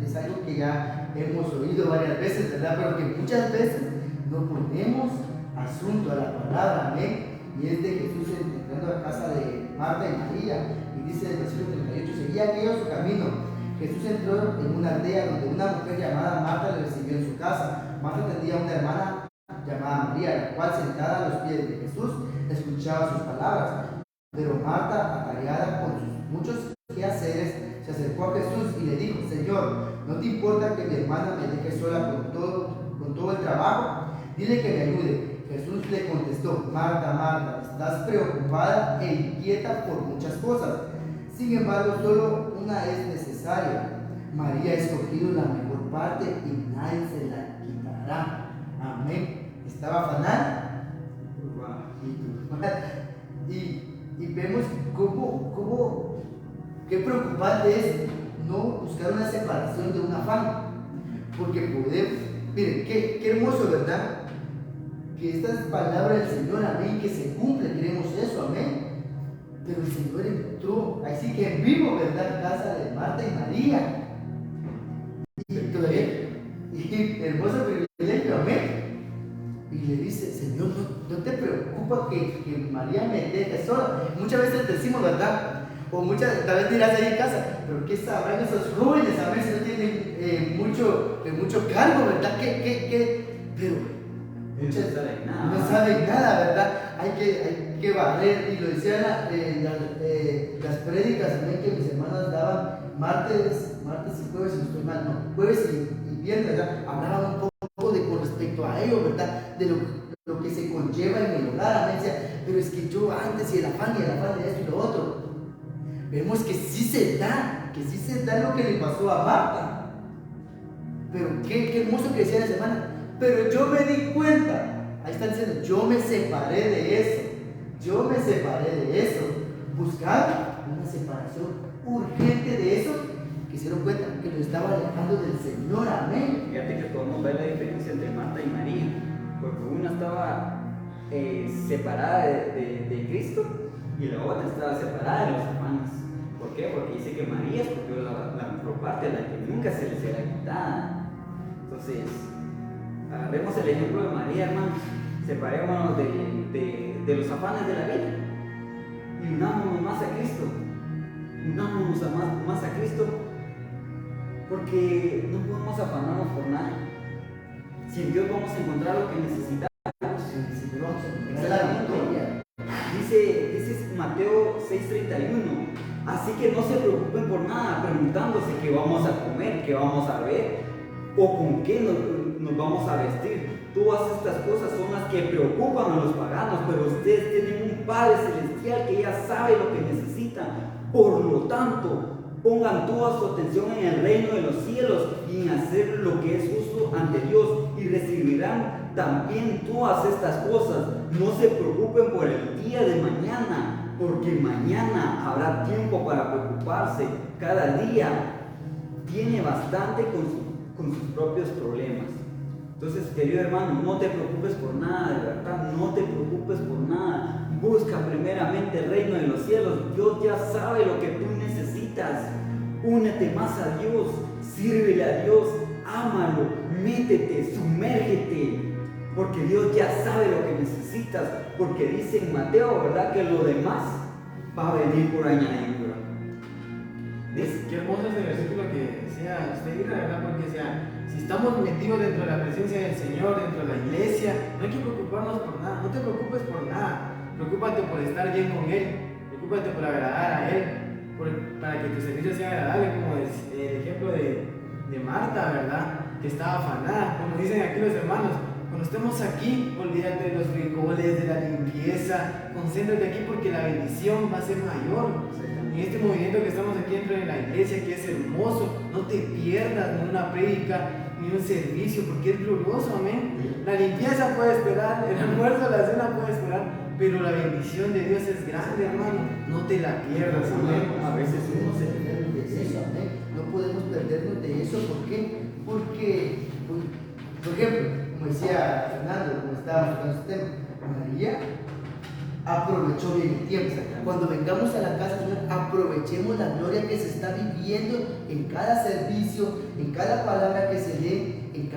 Es algo que ya hemos oído varias veces, ¿verdad? Pero que muchas veces no ponemos asunto a la palabra, amén. Y es de Jesús entrando a casa de Marta y María. Y dice el versículo 38, seguía aquello su camino. Jesús entró en una aldea donde una mujer llamada Marta le recibió en su casa. Marta tenía una hermana llamada María, la cual sentada a los pies de Jesús escuchaba sus palabras. Pero Marta, atareada con sus muchos quehaceres, se acercó a Jesús y le dijo: Señor, ¿no te importa que mi hermana me deje sola con todo el trabajo? Dile que me ayude. Jesús le contestó: Marta, Marta, estás preocupada e inquieta por muchas cosas. Sin embargo, solo una es necesaria. María ha escogido la mejor parte y nadie se la quitará. Amén. ¿Estaba afanada? Y vemos qué preocupante es no buscar una separación de un afán. Porque podemos, miren, qué hermoso, ¿verdad? Que estas palabras del Señor, amén, que se cumplen, queremos eso, amén. Pero el Señor entró, así que en vivo, ¿verdad? Casa de Marta y María. Y todavía, hermoso privilegio, amén. Y le dice: Señor, no te preocupa que María me deje sola. Muchas veces decimos, ¿verdad? O tal vez dirás ahí en casa: pero ¿qué sabrán esos jóvenes? A ver si no tienen mucho cargo, ¿verdad? Pero muchas no saben nada, ¿verdad? Hay que barrer. Y lo decían las prédicas también que mis hermanos daban martes y jueves, si no estoy mal, no, jueves y viernes, ¿verdad? Hablaban un poco con respecto a ello, ¿verdad? De lo que se conlleva en el hogar, amén. Pero es que yo antes, y el afán de esto y lo otro. Vemos que sí se da lo que le pasó a Marta. Pero qué hermoso que decía la semana. Pero yo me di cuenta, ahí está diciendo, yo me separé de eso. Buscar una separación urgente de eso, que se dieron cuenta que lo estaba alejando del Señor, amén. Fíjate que podemos ver la diferencia entre Marta y María, porque una estaba separada de Cristo y la otra estaba separada de los afanes. ¿Por qué? Porque dice que María escogió la mejor parte, la que nunca se le será quitada. Entonces, agarremos el ejemplo de María, hermanos. Separémonos de los afanes de la vida y unámonos más a Cristo. Unámonos más a Cristo, porque no podemos afanarnos por nada. Si en Dios vamos a encontrar lo que necesitamos, Si Dios vamos a encontrar la victoria. Dice Mateo 6:31. Así que no se preocupen por nada, preguntándose qué vamos a comer, qué vamos a ver o con qué nos vamos a vestir. Todas estas cosas son las que preocupan a los paganos, pero ustedes tienen un Padre Celestial que ya sabe lo que necesitan. Por lo tanto, pongan toda su atención en el reino de los cielos y en hacer lo que es justo ante Dios, y recibirán también todas estas cosas. No se preocupen por el día de mañana, porque mañana habrá tiempo para preocuparse. Cada día tiene bastante con sus propios problemas. Entonces, querido hermano, no te preocupes por nada, de verdad, no te preocupes por nada. Busca primeramente el reino de los cielos. Dios ya sabe lo que tú necesitas. Únete más a Dios, sírvele a Dios, ámalo, métete, sumérgete, porque Dios ya sabe lo que necesitas, porque dice en Mateo, ¿verdad?, que lo demás va a venir por añadidura. Qué hermoso es el versículo que decía usted, ¿verdad? Porque decía, si estamos metidos dentro de la presencia del Señor, dentro de la iglesia, no hay que preocuparnos por nada, no te preocupes por nada. Preocúpate por estar bien con Él, preocúpate por agradar a Él, para que tu servicio sea agradable, como el ejemplo de Marta, ¿verdad? Que estaba afanada, como dicen aquí los hermanos. Cuando estemos aquí, olvídate de los frijoles, de la limpieza, concéntrate aquí porque la bendición va a ser mayor. En este movimiento que estamos aquí dentro de la iglesia, que es hermoso, no te pierdas ni una prédica, ni un servicio, porque es glorioso, amén. La limpieza puede esperar, el almuerzo, la cena puede esperar, pero la bendición de Dios es grande, hermano. No te la pierdas, amén. A veces uno se pierde de eso, amén. No podemos perdernos de eso, ¿por qué? Porque, por ejemplo, como decía Fernando, como estaba tocando este tema, María aprovechó bien el tiempo. Cuando vengamos a la casa, Señor, aprovechemos la gloria que se está viviendo en cada servicio, en cada palabra que se lee, el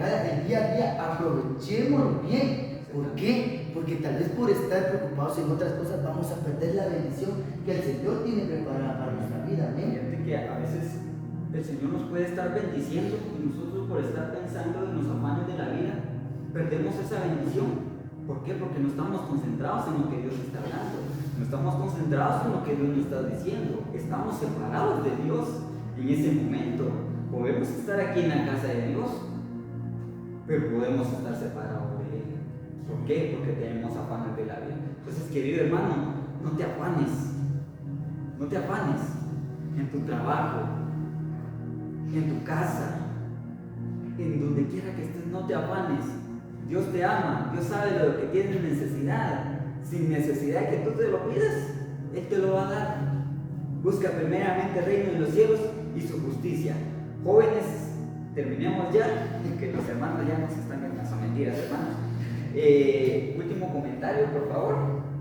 día a día, aprovechémoslo bien. ¿Por qué? Porque tal vez por estar preocupados en otras cosas vamos a perder la bendición que el Señor tiene preparada para nuestra vida. Amén. Fíjate que a veces el Señor nos puede estar bendiciendo y nosotros por estar pensando en los afanes de la vida perdemos esa bendición. ¿Por qué? Porque no estamos concentrados en lo que Dios está hablando, no estamos concentrados en lo que Dios nos está diciendo, estamos separados de Dios en ese momento. Podemos estar aquí en la casa de Dios, pero podemos estar separados de Él. ¿Por qué? Porque tenemos afanes de la vida. Entonces, querido hermano, no te afanes en tu trabajo, en tu casa, en donde quiera que estés, no te afanes. Dios te ama, Dios sabe de lo que tienes necesidad, sin necesidad de que tú te lo pidas, Él te lo va a dar. Busca primeramente el reino de los cielos y su justicia. Jóvenes, terminemos ya, que los hermanos ya nos están en las mentiras, hermanos. Último comentario, por favor.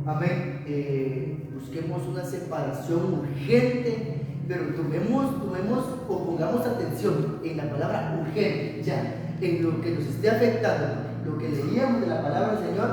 Amén. Busquemos una separación urgente, pero tomemos o pongamos atención en la palabra urgente, ya, en lo que nos esté afectando. Lo que leíamos de la palabra del Señor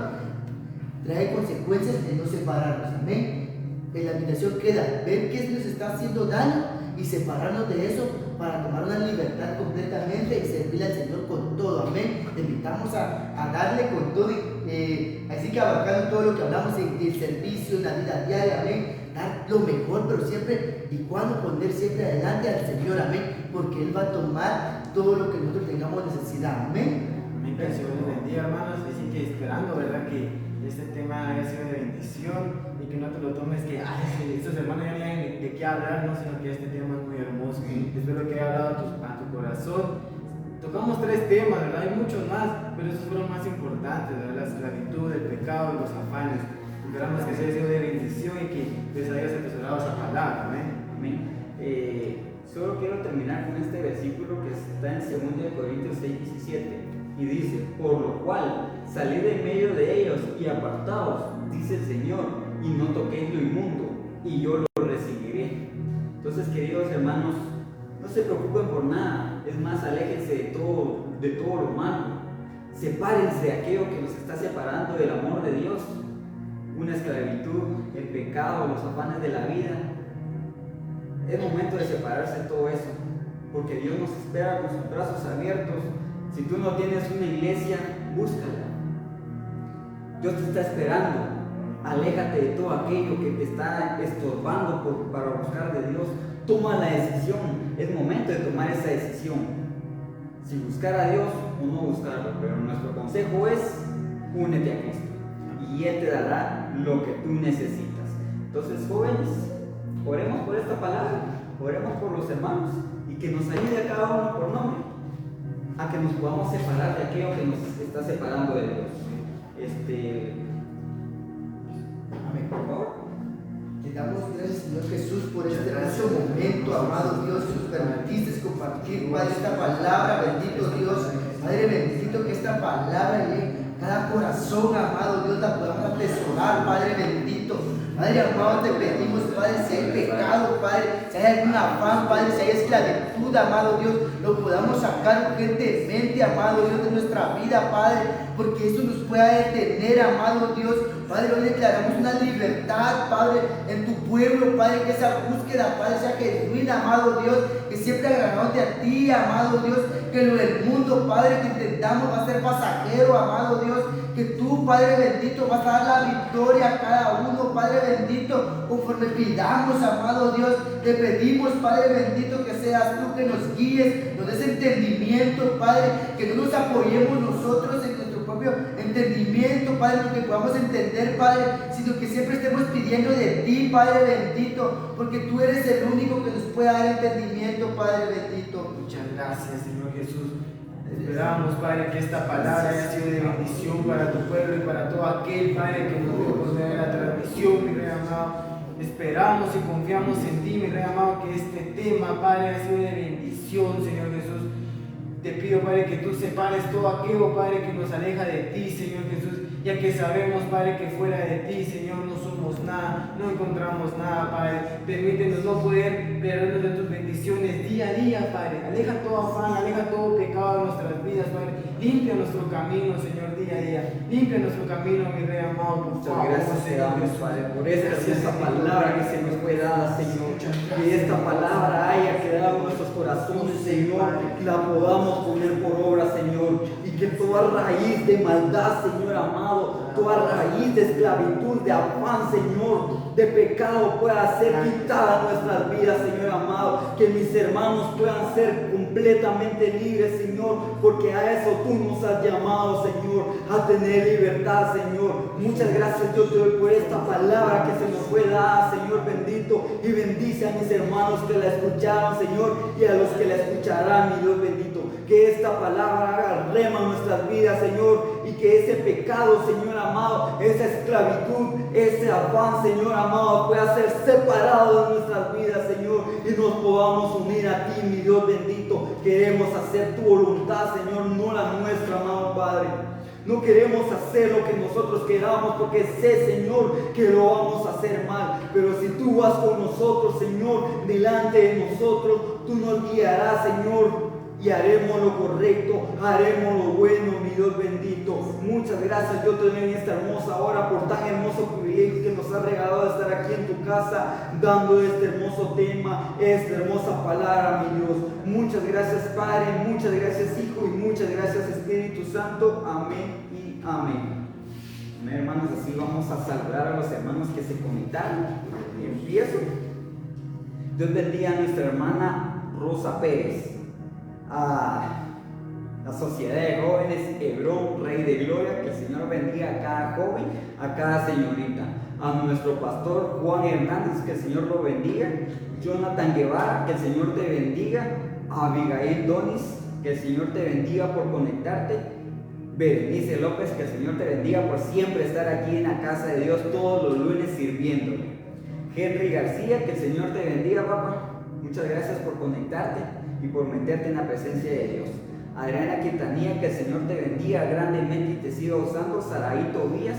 trae consecuencias de no separarnos. Amén. En la invitación queda ver qué nos está haciendo daño y separarnos de eso para tomar una libertad completamente y servirle al Señor con todo. Amén. Te invitamos a darle con todo. Así que abarcando todo lo que hablamos en el servicio, en la vida diaria. Amén. Dar lo mejor, pero siempre y cuando poner siempre adelante al Señor. Amén. Porque Él va a tomar todo lo que nosotros tengamos necesidad. Amén. Que el Señor les bendiga, hermanos. Así que esperando, ¿verdad?, que este tema haya sido de bendición y que no te lo tomes que estos hermanos ya no tienen de qué hablar, no, sino que este tema es muy hermoso. Espero que haya hablado a tu corazón. Tocamos 3 temas, ¿verdad? Hay muchos más, pero esos fueron más importantes, ¿verdad? La esclavitud, el pecado y los afanes. Esperamos que sea sido de bendición y que les hayas atesorado esa palabra. Amén. Amén. Solo quiero terminar con este versículo que está en 2 Corintios 6:17. Y dice: por lo cual, salid en medio de ellos y apartaos, dice el Señor, y no toquéis lo inmundo, y yo lo recibiré. Entonces, queridos hermanos, no se preocupen por nada, es más, aléjense de todo lo malo, sepárense de aquello que nos está separando del amor de Dios, una esclavitud, el pecado, los afanes de la vida. Es momento de separarse de todo eso, porque Dios nos espera con sus brazos abiertos. Si tú no tienes una iglesia, búscala. Dios te está esperando. Aléjate de todo aquello que te está estorbando para buscar de Dios. Toma la decisión. Es momento de tomar esa decisión. Si buscar a Dios o no buscarlo. Pero nuestro consejo es: únete a Cristo y Él te dará lo que tú necesitas. Entonces, jóvenes, oremos por esta palabra. Oremos por los hermanos y que nos ayude a cada uno por nombre a que nos podamos separar de aquello que nos está separando de Dios. Amén, por favor. Te damos gracias, Señor Jesús, por este hermoso momento, amado Dios, que nos permitiste compartir, Padre, esta palabra. Bendito Dios, Padre, bendito que esta palabra llegue a cada corazón, amado Dios, la podamos atesorar, Padre bendito. Padre amado, te pedimos, Padre, si hay pecado, Padre, si hay algún afán, Padre, si hay esclavitud, amado Dios, lo podamos sacar urgentemente, amado Dios, de nuestra vida, Padre, porque eso nos pueda detener, amado Dios. Padre, hoy declaramos una libertad, Padre, en tu pueblo, Padre, que esa búsqueda, Padre, sea genuina, amado Dios, que siempre agradándote a ti, amado Dios, que lo del mundo, Padre, que intentamos va a ser pasajero, amado Dios, que tú, Padre bendito, vas a dar la victoria a cada uno, Padre bendito, conforme pidamos, amado Dios, te pedimos, Padre bendito, que seas tú que nos guíes, nos des entendimiento, Padre, que no nos apoyemos nosotros en nuestro propio entendimiento, Padre, que podamos entender, Padre, sino que siempre estemos pidiendo de ti, Padre bendito, porque tú eres el único que nos puede dar entendimiento, Padre bendito. Muchas gracias, Señor Jesús. Esperamos, Padre, que esta palabra haya sido de bendición para tu pueblo y para todo aquel, Padre, que nos dio por medio de la transmisión, mi Rey amado. Esperamos y confiamos en ti, mi Rey amado, que este tema, Padre, ha sido de bendición, Señor Jesús. Te pido, Padre, que tú separes todo aquello, Padre, que nos aleja de ti, Señor Jesús, ya que sabemos, Padre, que fuera de ti, Señor, no somos nada, no encontramos nada, Padre. Permítenos no poder perdernos de tus bendiciones día a día, Padre. Aleja todo afán, aleja todo pecado de nuestras vidas, Padre. Limpia nuestro camino, Señor, día a día. Limpia nuestro camino, mi Rey amado, por Muchas favor, gracias te damos, Padre, por esta palabra que se nos fue dada, Señor. Que esta palabra haya quedado en nuestros corazones, Señor, y la podamos poner por obra, Señor. Y que toda raíz de maldad, Señor amado, toda raíz de esclavitud, de afán, Señor, de pecado pueda ser quitada de nuestras vidas, Señor amado. Que mis hermanos puedan ser completamente libres, Señor, porque a eso tú nos has llamado, Señor, a tener libertad, Señor. Muchas gracias yo te doy por esta palabra que se nos fue dada, Señor bendito, y bendice a mis hermanos que la escucharon, Señor, y a los que la escucharán, mi Dios bendito. Que esta palabra haga rema en nuestras vidas, Señor, y que ese pecado, Señor amado, esa esclavitud, ese afán, Señor amado, pueda ser separado de nuestras vidas, Señor, y nos podamos unir a ti, mi Dios bendito. Queremos hacer tu voluntad, Señor, no la nuestra, amado Padre. No queremos hacer lo que nosotros queramos, porque sé, Señor, que lo vamos a hacer mal. Pero si tú vas con nosotros, Señor, delante de nosotros, tú nos guiarás, Señor, y haremos lo correcto, haremos lo bueno, mi Dios bendito. Muchas gracias, yo te doy en esta hermosa hora por tan hermoso privilegio que nos has regalado de estar aquí en tu casa, dando este hermoso tema, esta hermosa palabra, mi Dios. Muchas gracias, Padre, muchas gracias, Hijo, y muchas gracias, Espíritu Santo. Amén y amén. Amén, hermanos, así vamos a saludar a los hermanos que se conectaron. Y empiezo. Dios bendiga a nuestra hermana Rosa Pérez, a la Sociedad de Jóvenes Hebrón, Rey de Gloria, que el Señor bendiga a cada joven, a cada señorita, a nuestro pastor Juan Hernández, que el Señor lo bendiga, Jonathan Guevara, que el Señor te bendiga, a Abigail Donis, que el Señor te bendiga por conectarte, Berenice López, que el Señor te bendiga por siempre estar aquí en la casa de Dios todos los lunes sirviéndole, Henry García, que el Señor te bendiga, papá, muchas gracias por conectarte y por meterte en la presencia de Dios. Adriana Quintanilla, que el Señor te bendiga grandemente y te siga usando. Saraí Tobías,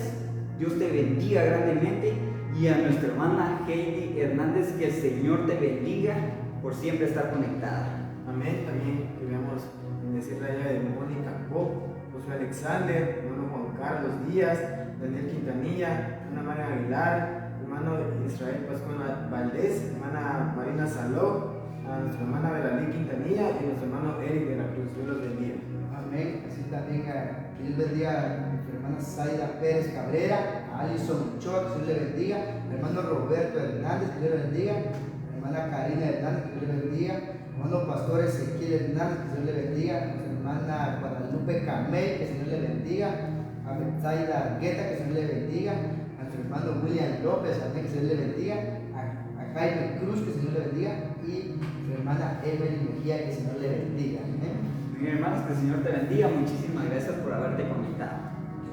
Dios te bendiga grandemente. Y a nuestra hermana Heidi Hernández, que el Señor te bendiga por siempre estar conectada. Amén. También queremos bendecir la ella de Mónica Pop, José Alexander, hermano Juan Carlos Díaz, Daniel Quintanilla, hermana María Aguilar, hermano Israel Pascual Valdés, hermana Marina Saló, a nuestra hermana Veralí Quintanilla y a nuestro hermano Eric de la Cruz. Dios los bendiga. Amén. Así también que Dios bendiga a nuestra hermana Zaida Pérez Cabrera, a Alison Ochoa, que Dios le bendiga, al hermano Roberto Hernández, que Dios le bendiga, a la hermana Karina Hernández, que Dios le bendiga, al hermano Pastor Ezequiel Hernández, que Dios le bendiga, a nuestra hermana Guadalupe Camel, que Dios le bendiga, a Betsaida Argueta, que Dios le bendiga, a nuestro hermano William López, también que Dios le bendiga, a Jaime Cruz, que Dios le bendiga, y su hermana Evelyn Mejía, que el Señor le bendiga. Bien, hermanos, que el Señor te bendiga. Muchísimas gracias por haberte conectado.